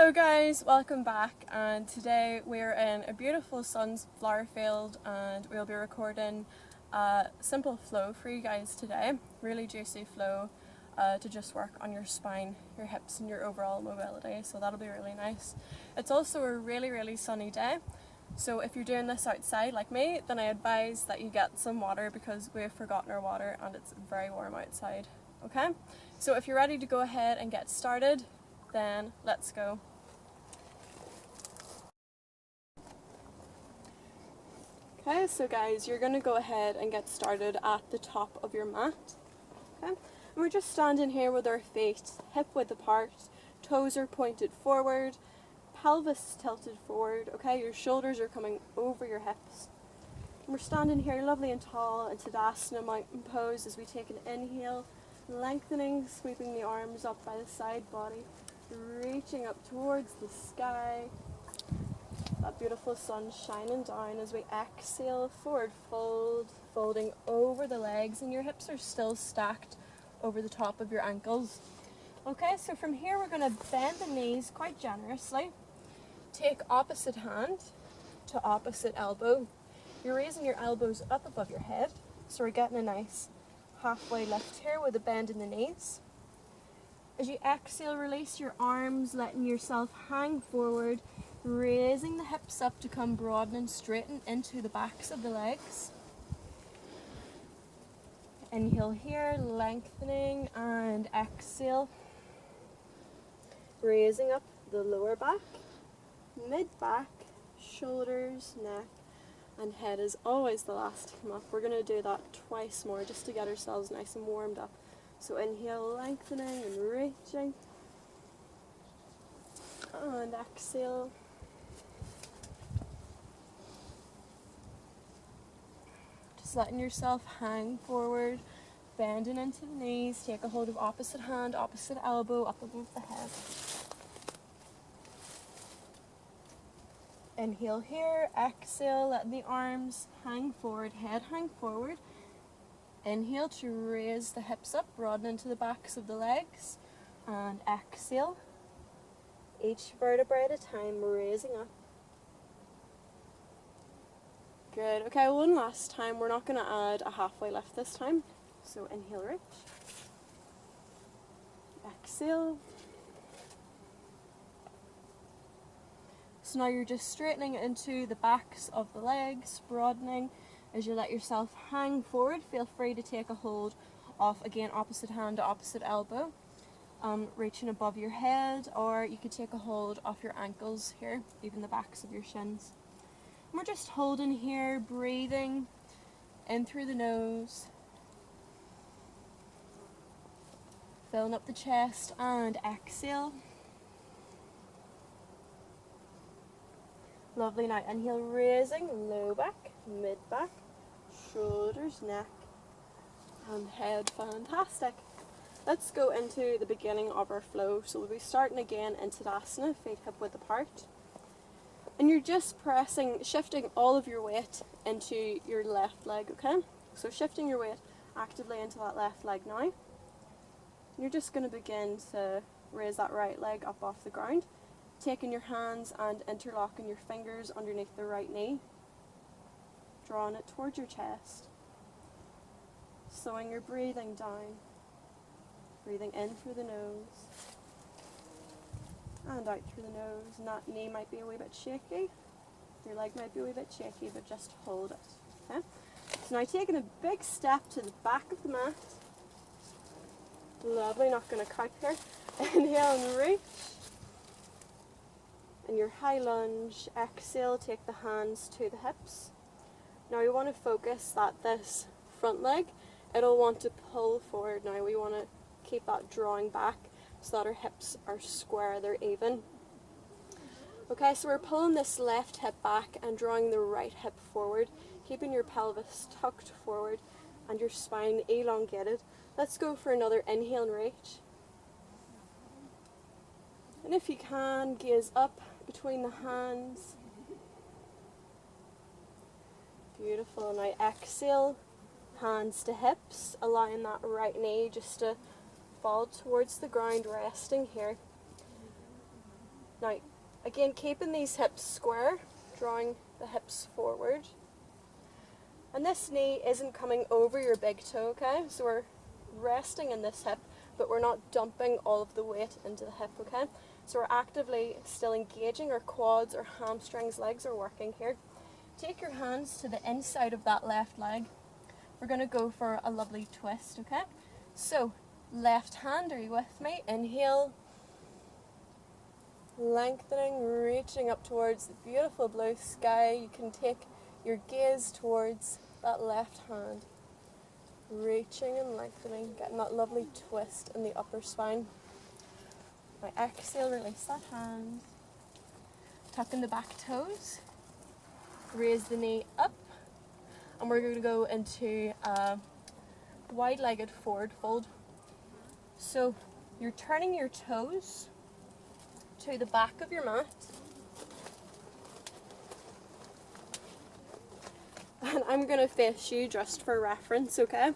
Hello guys, welcome back, and today we're in a beautiful sunflower field and we'll be recording a simple flow for you guys today. Really juicy flow to just work on your spine, your hips and your overall mobility, so that'll be really nice. It's also a really sunny day, so if you're doing this outside like me, then I advise that you get some water because we've forgotten our water and it's very warm outside. Okay, so if you're ready to go ahead and get started, then let's go. Okay, so guys, you're going to go ahead and get started at the top of your mat. Okay, and we're just standing here with our feet hip width apart, toes are pointed forward, pelvis tilted forward. Okay, your shoulders are coming over your hips. And we're standing here lovely and tall in Tadasana mountain pose as we take an inhale, lengthening, sweeping the arms up by the side body, reaching up towards the sky. That beautiful sun shining down as we exhale, forward fold, folding over the legs, and your hips are still stacked over the top of your ankles. Okay, so from here we're going to bend the knees quite generously. Take opposite hand to opposite elbow. You're raising your elbows up above your head, so we're getting a nice halfway lift here with a bend in the knees. As you exhale, release your arms, letting yourself hang forward, raising the hips up to come broaden and straighten into the backs of the legs. Inhale here, lengthening, and exhale, raising up the lower back, mid-back, shoulders, neck, and head is always the last to come up. We're going to do that twice more just to get ourselves nice and warmed up. So inhale, lengthening and reaching, and exhale. Just letting yourself hang forward, bending into the knees, take a hold of opposite hand, opposite elbow, up above the head. Inhale here, exhale, letting the arms hang forward, head hang forward. Inhale to raise the hips up, broaden into the backs of the legs, and exhale. Each vertebrae at a time, raising up. Good. Okay, one last time. We're not going to add a halfway lift this time. So inhale, reach. Exhale. So now you're just straightening into the backs of the legs, broadening. As you let yourself hang forward, feel free to take a hold of, again, opposite hand to opposite elbow, reaching above your head, or you could take a hold of your ankles here, even the backs of your shins. And we're just holding here, breathing in through the nose, filling up the chest, and exhale. Lovely. Now inhale, raising low back, mid back, shoulders, neck, and head. Fantastic. Let's go into the beginning of our flow. So we'll be starting again in Tadasana, feet hip width apart. And you're just shifting all of your weight into your left leg, okay? So shifting your weight actively into that left leg now. And you're just going to begin to raise that right leg up off the ground, taking your hands and interlocking your fingers underneath the right knee, drawing it towards your chest, slowing your breathing down, breathing in through the nose and out through the nose. And that knee might be a wee bit shaky, your leg might be a wee bit shaky, but just hold it. Okay? So now taking a big step to the back of the mat. Lovely, not going to count here. Inhale and reach. In your high lunge, exhale, take the hands to the hips. Now we want to focus that this front leg, it'll want to pull forward. Now we want to keep that drawing back so that our hips are square, they're even. Okay, so we're pulling this left hip back and drawing the right hip forward, keeping your pelvis tucked forward and your spine elongated. Let's go for another inhale and reach. And if you can, gaze up between the hands. Beautiful. Now exhale, hands to hips, allowing that right knee just to fall towards the ground, resting here. Now, again, keeping these hips square, drawing the hips forward. And this knee isn't coming over your big toe, okay? So we're resting in this hip, but we're not dumping all of the weight into the hip, okay? So we're actively still engaging our quads, our hamstrings, legs are working here. Take your hands to the inside of that left leg. We're going to go for a lovely twist, okay? So, left hand, are you with me? Inhale, lengthening, reaching up towards the beautiful blue sky. You can take your gaze towards that left hand. Reaching and lengthening, getting that lovely twist in the upper spine. Now exhale, release that hand. Tuck in the back toes. Raise the knee up. And we're going to go into a wide-legged forward fold. So you're turning your toes to the back of your mat. And I'm going to face you just for reference, okay?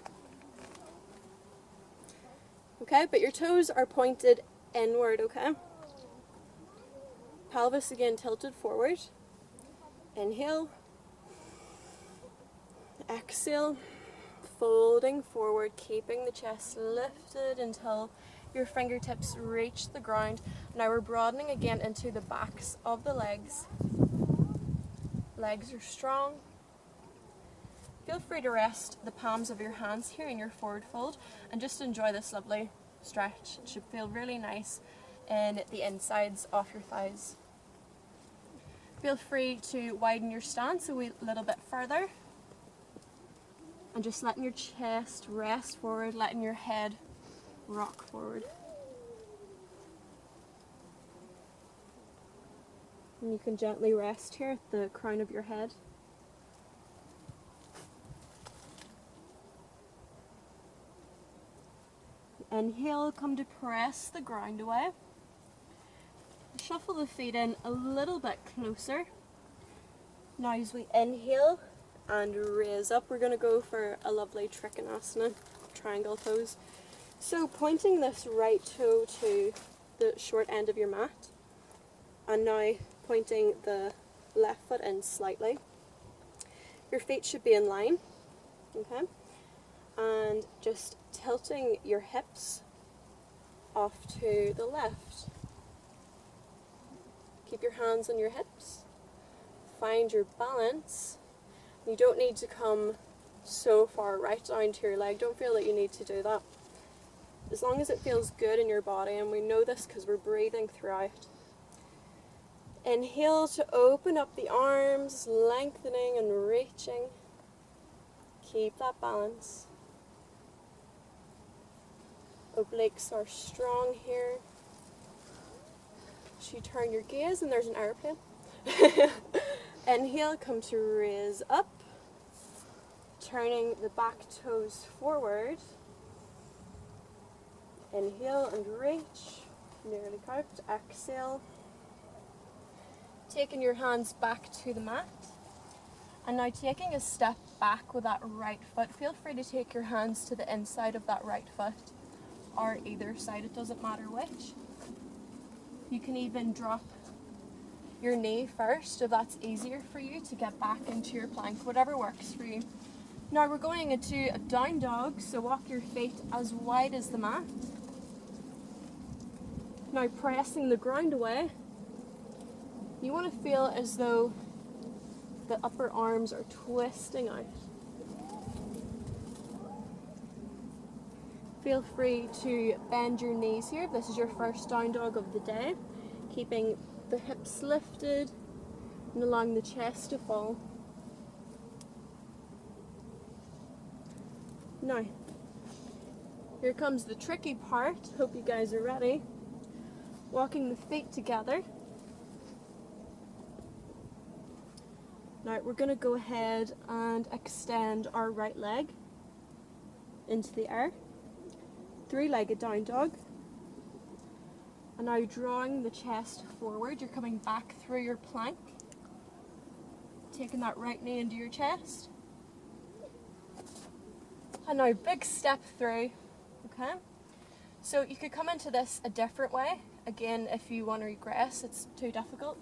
Okay, but your toes are pointed inward, okay? Pelvis again tilted forward. Inhale. Exhale. Folding forward, keeping the chest lifted until your fingertips reach the ground. Now we're broadening again into the backs of the legs. Legs are strong. Feel free to rest the palms of your hands here in your forward fold and just enjoy this lovely stretch. It should feel really nice in the insides of your thighs. Feel free to widen your stance a little bit further and just letting your chest rest forward, letting your head rock forward. And you can gently rest here at the crown of your head. Inhale, come to press the ground away. Shuffle the feet in a little bit closer. Now as we inhale and raise up, we're going to go for a lovely trikonasana, triangle pose. So pointing this right toe to the short end of your mat, and now pointing the left foot in slightly. Your feet should be in line, okay? And just tilting your hips off to the left. Keep your hands on your hips. Find your balance. You don't need to come so far right down to your leg. Don't feel that you need to do that. As long as it feels good in your body, and we know this because we're breathing throughout. Inhale to open up the arms, lengthening and reaching. Keep that balance. Obliques are strong here. So you turn your gaze and there's an airplane. Inhale, come to raise up. Turning the back toes forward. Inhale and reach. Nearly cocked. Exhale. Taking your hands back to the mat. And now taking a step back with that right foot. Feel free to take your hands to the inside of that right foot or either side, it doesn't matter which. You can even drop your knee first if that's easier for you to get back into your plank, whatever works for you. Now we're going into a down dog, so walk your feet as wide as the mat. Now pressing the ground away, you want to feel as though the upper arms are twisting out. Feel free to bend your knees here if this is your first down dog of the day, keeping the hips lifted and allowing the chest to fall. Now, here comes the tricky part. Hope you guys are ready. Walking the feet together. Now we're going to go ahead and extend our right leg into the air. Three-legged down dog. And now drawing the chest forward, you're coming back through your plank. Taking that right knee into your chest. And now big step through, okay? So you could come into this a different way. Again, if you want to regress, it's too difficult,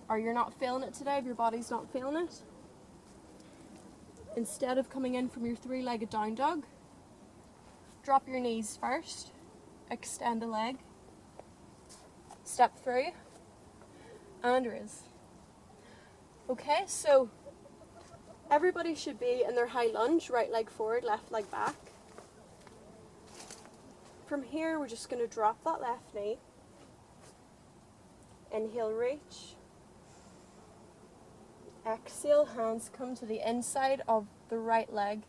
or you're not feeling it today, if your body's not feeling it, instead of coming in from your three-legged down dog, drop your knees first, extend the leg, step through, and raise. Okay, so everybody should be in their high lunge, right leg forward, left leg back. From here, we're just going to drop that left knee. Inhale, reach. Exhale, hands come to the inside of the right leg.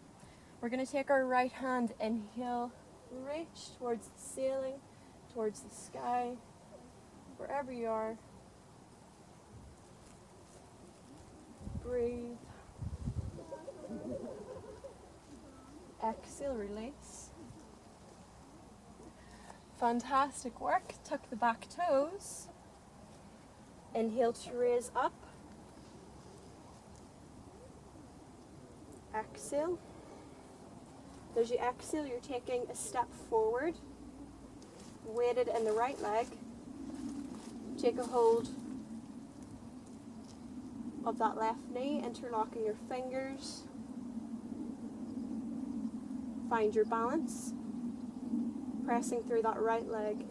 We're going to take our right hand, inhale, reach towards the ceiling, towards the sky, wherever you are. Breathe. Exhale, release. Fantastic work. Tuck the back toes. Inhale to raise up. Exhale. As you exhale, you're taking a step forward, weighted in the right leg. Take a hold of that left knee, interlocking your fingers. Find your balance. Pressing through that right leg.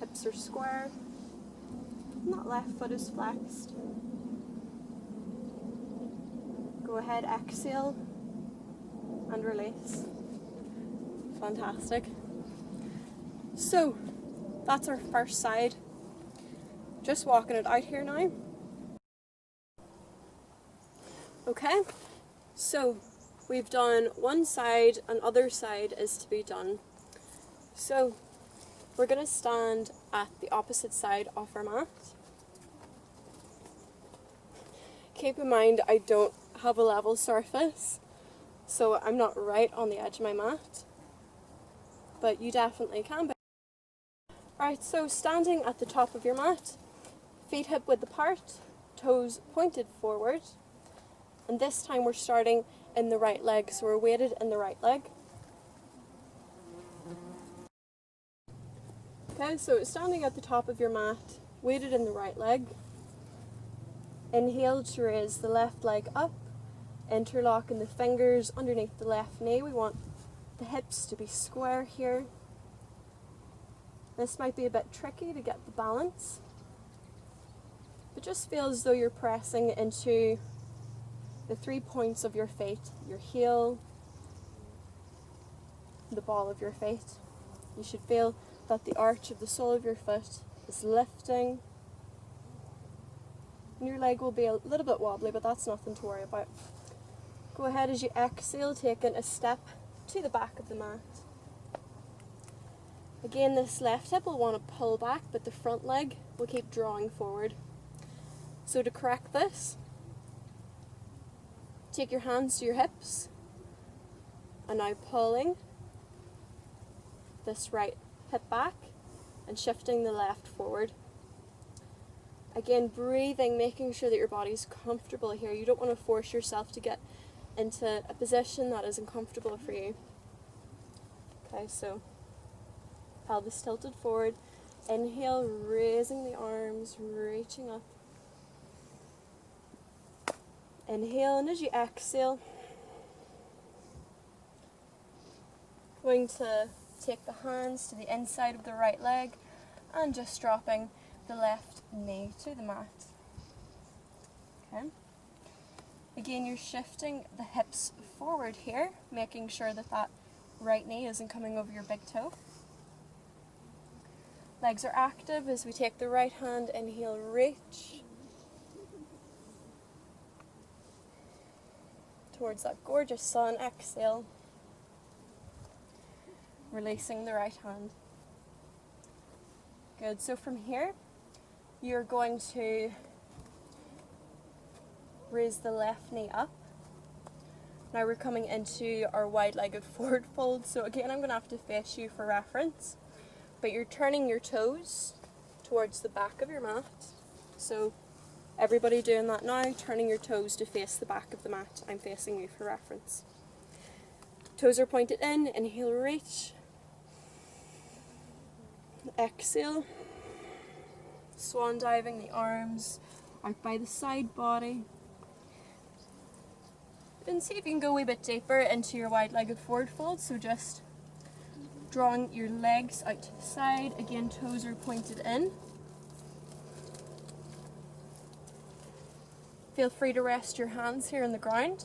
Hips are square. And that left foot is flexed. Go ahead, exhale and release. Fantastic. So, that's our first side. Just walking it out here now. Okay, so we've done one side and other side is to be done. So we're going to stand at the opposite side of our mat. Keep in mind I don't have a level surface, so I'm not right on the edge of my mat, but you definitely can be. Alright, so standing at the top of your mat, feet hip width apart, toes pointed forward, and this time we're starting in the right leg, so we're weighted in the right leg. Okay, so standing at the top of your mat, weighted in the right leg. Inhale to raise the left leg up, interlocking the fingers underneath the left knee. We want the hips to be square here. This might be a bit tricky to get the balance, but just feel as though you're pressing into the 3 points of your feet, your heel, the ball of your feet. You should feel that the arch of the sole of your foot is lifting. And your leg will be a little bit wobbly, but that's nothing to worry about. Go ahead as you exhale, taking a step to the back of the mat. Again, this left hip will want to pull back, but the front leg will keep drawing forward. So to correct this, take your hands to your hips, and now pulling this right hip back and shifting the left forward. Again, breathing, making sure that your body's comfortable here. You don't want to force yourself to get into a position that isn't comfortable for you. Okay, so pelvis tilted forward. Inhale, raising the arms, reaching up. Inhale, and as you exhale, going to take the hands to the inside of the right leg and just dropping the left knee to the mat. Okay. Again, you're shifting the hips forward here, making sure that that right knee isn't coming over your big toe. Legs are active as we take the right hand, inhale, reach towards that gorgeous sun, exhale, releasing the right hand. Good, so from here, you're going to raise the left knee up. Now we're coming into our wide-legged forward fold, so again I'm going to have to face you for reference, but you're turning your toes towards the back of your mat. So everybody doing that now, turning your toes to face the back of the mat. I'm facing you for reference. Toes are pointed in, inhale, reach. Exhale. Swan diving the arms out by the side body. And see if you can go a wee bit deeper into your wide-legged forward fold. So just drawing your legs out to the side. Again, toes are pointed in. Feel free to rest your hands here on the ground.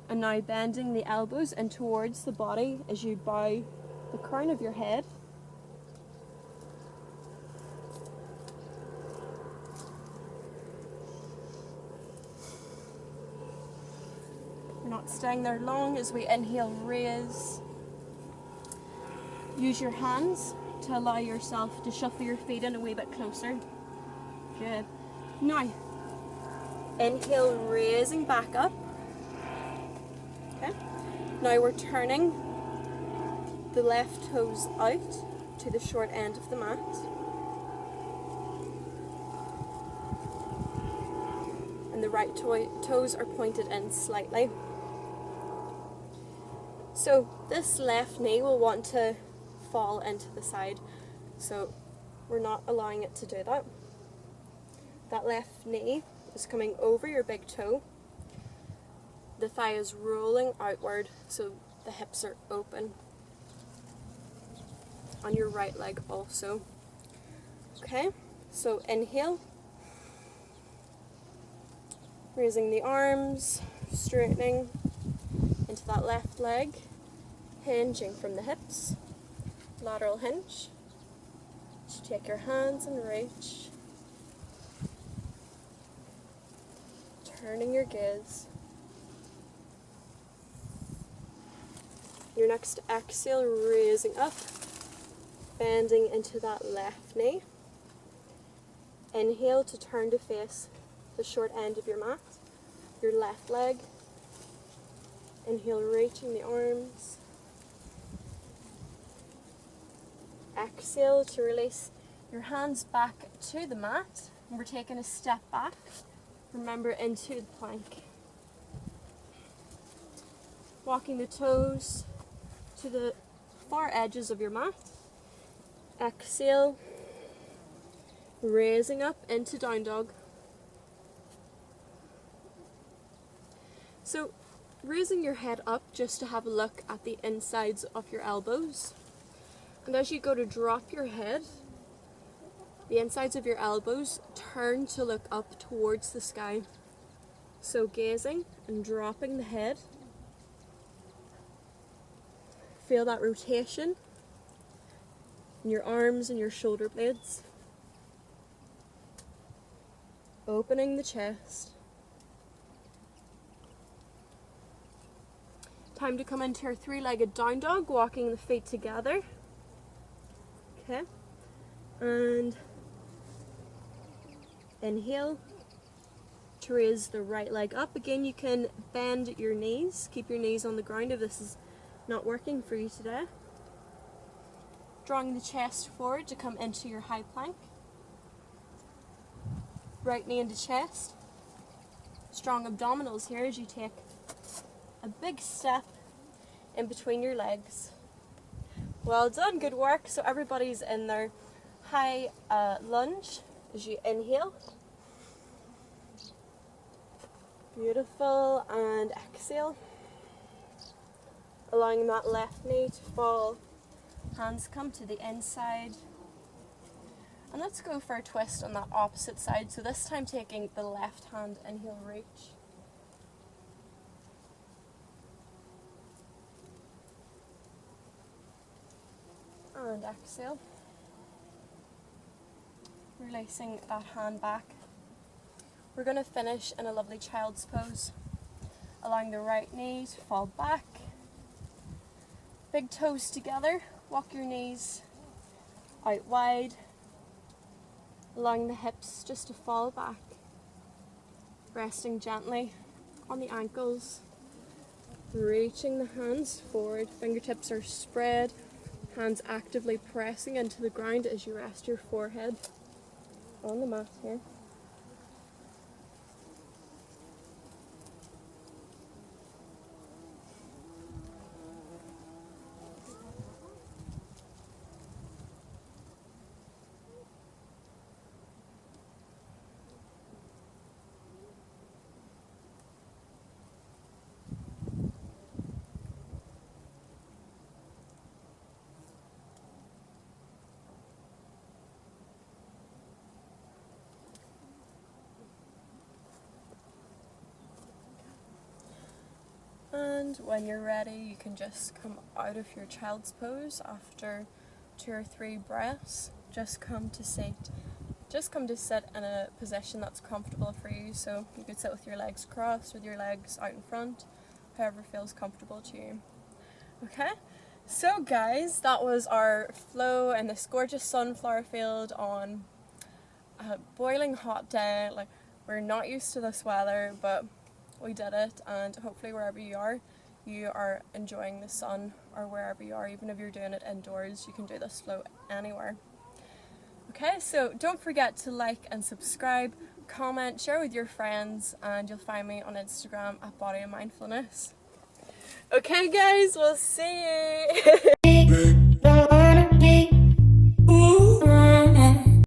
And now bending the elbows in towards the body as you bow the crown of your head. We're not staying there long. As we inhale, raise. Use your hands to allow yourself to shuffle your feet in a wee bit closer. Good. Now, inhale, raising back up. Okay. Now we're turning the left toes out to the short end of the mat. And the right toes are pointed in slightly. So this left knee will want to fall into the side, so we're not allowing it to do that. That left knee is coming over your big toe. The thigh is rolling outward, so the hips are open. On your right leg also. Okay, so inhale. Raising the arms, straightening into that left leg. Hinging from the hips. Lateral hinge. Just take your hands and reach. Turning your gaze. Your next exhale, raising up, bending into that left knee. Inhale to turn to face the short end of your mat, your left leg. Inhale, reaching the arms. Exhale to release your hands back to the mat. And we're taking a step back. Remember, into the plank. Walking the toes to the far edges of your mat. Exhale. Raising up into down dog. So, raising your head up just to have a look at the insides of your elbows. And as you go to drop your head, the insides of your elbows turn to look up towards the sky. So gazing and dropping the head. Feel that rotation in your arms and your shoulder blades. Opening the chest. Time to come into your three-legged down dog, walking the feet together. Okay, and inhale to raise the right leg up. Again, you can bend your knees, keep your knees on the ground if this is not working for you today. Drawing the chest forward to come into your high plank. Right knee into chest. Strong abdominals here as you take a big step in between your legs. Well done, good work. So everybody's in their high lunge as you inhale. Beautiful, and exhale. Allowing that left knee to fall. Hands come to the inside. And let's go for a twist on that opposite side. So this time taking the left hand, inhale, reach. And exhale. Releasing that hand back. We're going to finish in a lovely child's pose. Allowing the right knee to fall back. Big toes together. Walk your knees out wide. Allowing the hips just to fall back. Resting gently on the ankles. Reaching the hands forward. Fingertips are spread. Hands actively pressing into the ground as you rest your forehead on the mat here. And when you're ready, you can just come out of your child's pose after 2 or 3 breaths. Just come to sit in a position that's comfortable for you. So you could sit with your legs crossed, with your legs out in front, however feels comfortable to you. Okay, so guys, that was our flow in this gorgeous sunflower field on a boiling hot day. Like, we're not used to this weather, but we did it, and hopefully wherever you are enjoying the sun, or wherever you are, even if you're doing it indoors, you can do this flow anywhere. Okay, so don't forget to like and subscribe, comment, share with your friends, and you'll find me on Instagram at Body and Mindfulness. Okay guys, we'll see you!